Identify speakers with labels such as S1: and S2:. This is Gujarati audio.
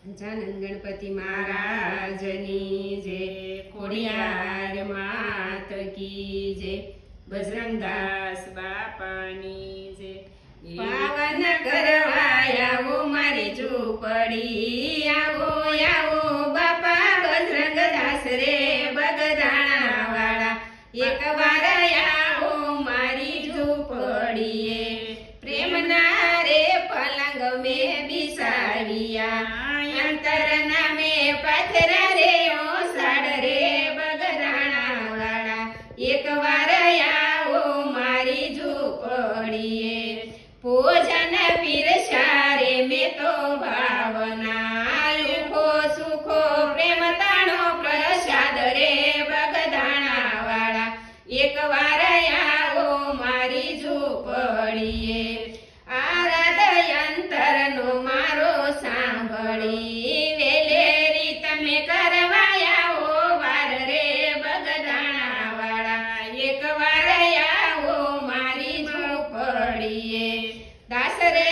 S1: ગજાનન ગણપતિ મહારાજની જય, ખોડિયાર માત કી જય, બજરંગદાસ બાપાની જય। પાવન કરવા આવો મારી ઝૂંપડી, આવો આવો બાપા બજરંગદાસ રે બગદાણા વાળા, એક વાર આવો મારી ઝૂંપડીએ, પ્રેમના રે પલંગ મેં બિસાડ્યા, અંતરના મેં પાથરા રે ઓસાડ રે બગદાણા વાળા, એક વાર આવો મારી ઝૂંપડીએ, ભોજન પીરસારે મેં તો ભાવના, લુખો સુખો પ્રેમ તાણો પ્રસાદ રે બગદાણા વાળા, એક વાર આવો મારી ઝૂંપડીએ, આરાધયંતરનો મારો સાંભળી, વેલેરી તમે કરવા આવો વાર રે બગદાણા વાળા, એક વાર આવો મારી ઝૂંપડીએ, દાસ રે